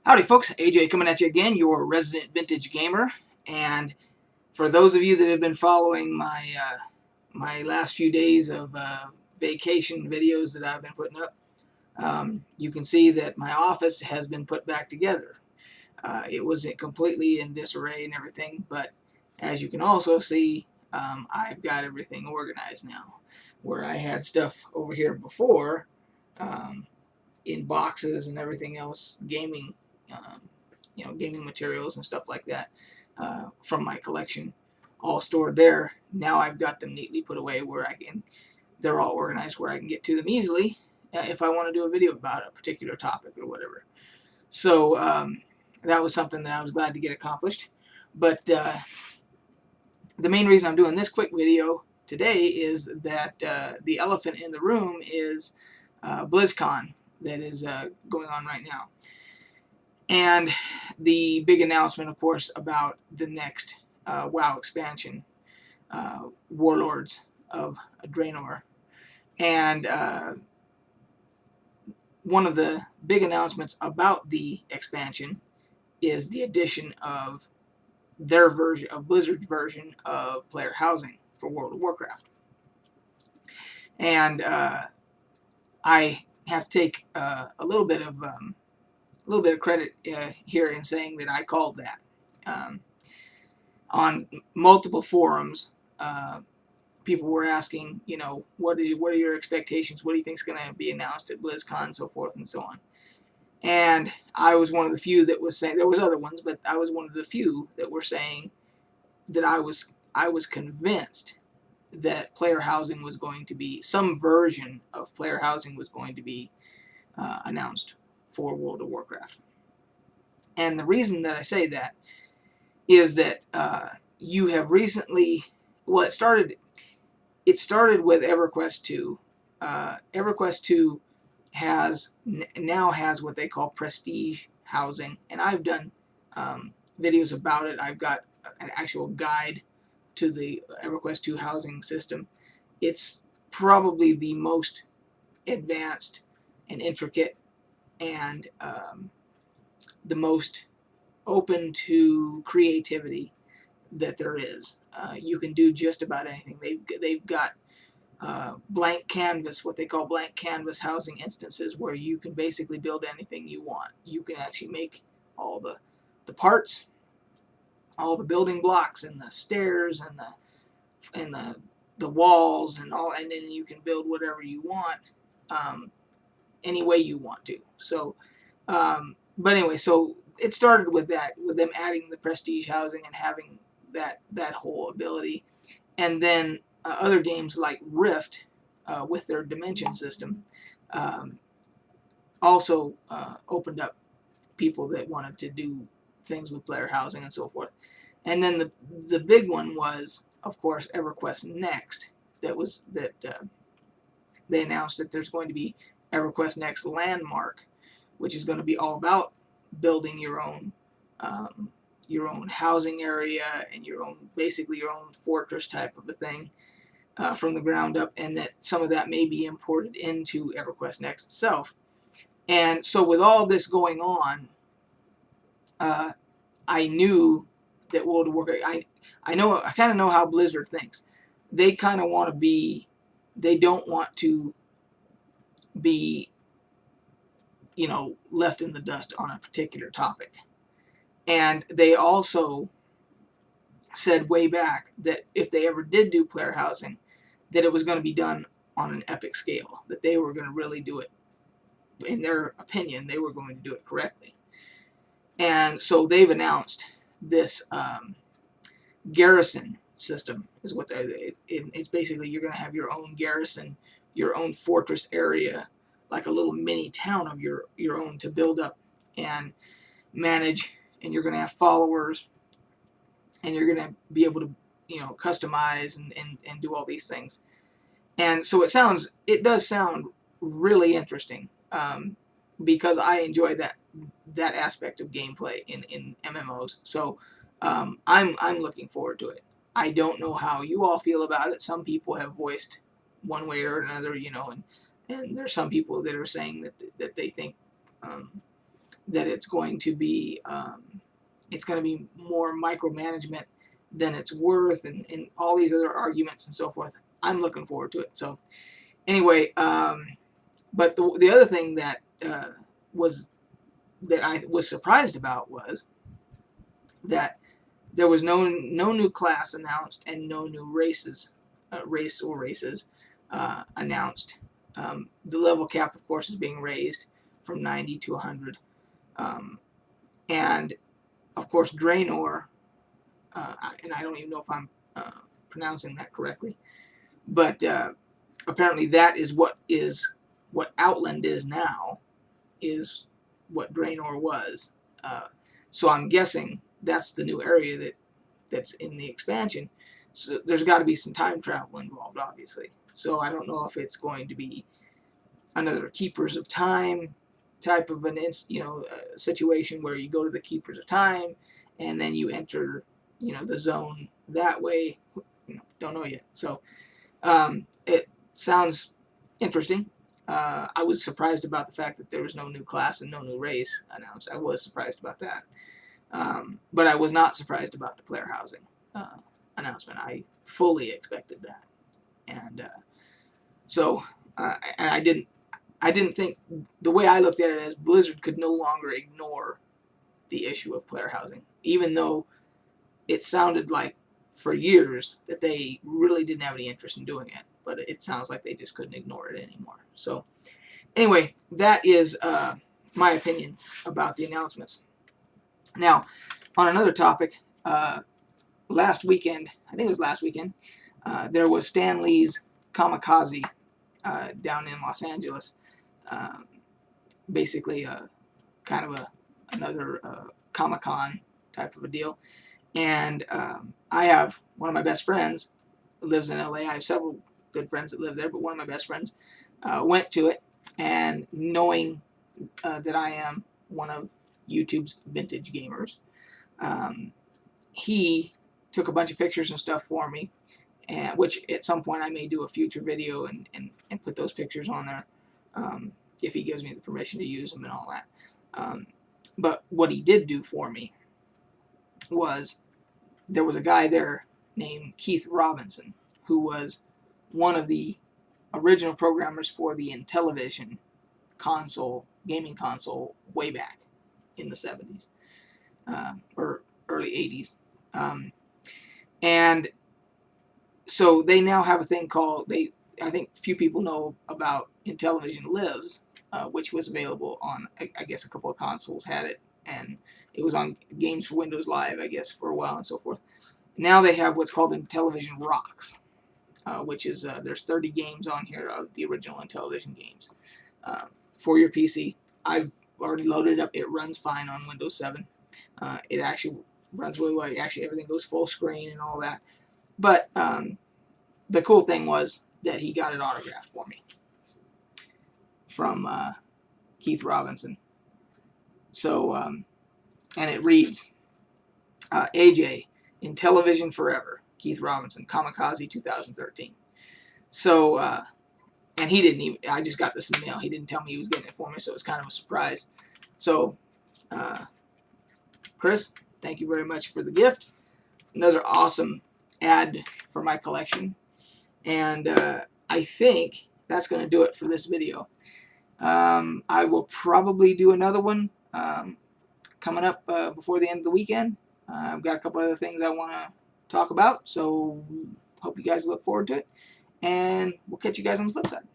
Howdy folks, AJ coming at you again, your resident vintage gamer. And for those of you that have been following my last few days of vacation videos that I've been putting up, you can see that my office has been put back together. It was completely in disarray and everything, but as you can also see, I've got everything organized now. Where I had stuff over here before, in boxes and everything else, gaming materials and stuff like that from my collection, all stored there. Now I've got them neatly put away where they're all organized where I can get to them easily if I want to do a video about a particular topic or whatever. So that was something that I was glad to get accomplished. But the main reason I'm doing this quick video today is that the elephant in the room is BlizzCon that is going on right now. And the big announcement, of course, about the next WoW expansion, Warlords of Draenor. And one of the big announcements about the expansion is the addition of their version, of Blizzard's version of player housing for World of Warcraft. And I have to take a little bit of credit here in saying that I called that. On multiple forums, people were asking, what are your expectations? What do you think is going to be announced at BlizzCon, and so forth and so on. And I was one of the few that was saying, there was other ones, but I was one of the few that were saying that I was convinced that player housing was going to be, some version of player housing was going to be announced for World of Warcraft. And the reason that I say that is that you have recently, well, it started with EverQuest 2. EverQuest 2 now has what they call prestige housing, and I've done videos about it. I've got an actual guide to the EverQuest 2 housing system. It's probably the most advanced and intricate and the most open to creativity that there is. You can do just about anything. They've got blank canvas, what they call blank canvas housing instances, where you can basically build anything you want. You can actually make all the parts, all the building blocks, and the stairs, and the walls, and all, and then you can build whatever you want, any way you want to. So, but anyway, so it started with that, with them adding the prestige housing and having that whole ability, and then other games like Rift with their dimension system also opened up people that wanted to do things with player housing and so forth. And then the big one was, of course, EverQuest Next. That they announced that there's going to be EverQuest Next Landmark, which is going to be all about building your own housing area and basically your own fortress type of a thing from the ground up, and that some of that may be imported into EverQuest Next itself. And so with all this going on, I knew that World of Warcraft, I kind of know how Blizzard thinks. They kind of want to be, they don't want to be, left in the dust on a particular topic. And they also said way back that if they ever did do player housing, that it was going to be done on an epic scale, that they were going to really do it, in their opinion, they were going to do it correctly. And so they've announced this garrison system, is what it's basically, you're going to have your own garrison, your own fortress area, like a little mini town of your own to build up and manage, and you're going to have followers, and you're going to be able to customize and do all these things. And so it does sound really interesting, because I enjoy that aspect of gameplay in MMOs. So I'm looking forward to it. I don't know how you all feel about it. Some people have voiced one way or another, and there's some people that are saying that they think that it's going to be more micromanagement than it's worth, and all these other arguments and so forth. I'm looking forward to it. So anyway, but the other thing that I was surprised about was that there was no new class announced and no new races announced. The level cap, of course, is being raised from 90 to 100, and of course Draenor, and I don't even know if I'm pronouncing that correctly, but apparently that is what Outland is now, is what Draenor was. So I'm guessing that's the new area that's in the expansion. So there's got to be some time travel involved, obviously. So I don't know if it's going to be another Keepers of Time type of an situation where you go to the Keepers of Time and then you enter the zone that way. Don't know yet. So it sounds interesting. I was surprised about the fact that there was no new class and no new race announced. I was surprised about that. But I was not surprised about the player housing announcement. I fully expected that. And and I didn't think, the way I looked at it, as Blizzard could no longer ignore the issue of player housing, even though it sounded like for years that they really didn't have any interest in doing it, but it sounds like they just couldn't ignore it anymore. So anyway, that is my opinion about the announcements. Now, on another topic, last weekend, I think it was last weekend, there was Stan Lee's Kamikaze down in Los Angeles. Basically, kind of another Comic-Con type of a deal. And I have one of my best friends who lives in LA. I have several good friends that live there, but one of my best friends went to it, and knowing that I am one of YouTube's vintage gamers, he took a bunch of pictures and stuff for me, and which at some point I may do a future video and put those pictures on there, if he gives me the permission to use them and all that. But what he did do for me was, there was a guy there named Keith Robinson, who was one of the original programmers for the Intellivision gaming console way back in the 70s, or early 80s. And so they now have a thing called, I think few people know about Intellivision Lives, which was available on, I guess a couple of consoles had it, and it was on Games for Windows Live, I guess, for a while and so forth. Now they have what's called Intellivision Rocks, which is, there's 30 games on here of the original Intellivision games for your PC. I've already loaded it up. It runs fine on Windows 7. It actually runs really well. Actually, everything goes full screen and all that. But the cool thing was that he got it autographed for me from Keith Robinson. So, and it reads, AJ, Intellivision Forever, Keith Robinson, Kamikaze 2013. So, and he didn't even, I just got this in the mail. He didn't tell me he was getting it for me, so it was kind of a surprise. So, Chris, thank you very much for the gift. Another awesome ad for my collection. And I think that's going to do it for this video. I will probably do another one coming up before the end of the weekend. I've got a couple other things I want to talk about, so hope you guys look forward to it. And we'll catch you guys on the flip side.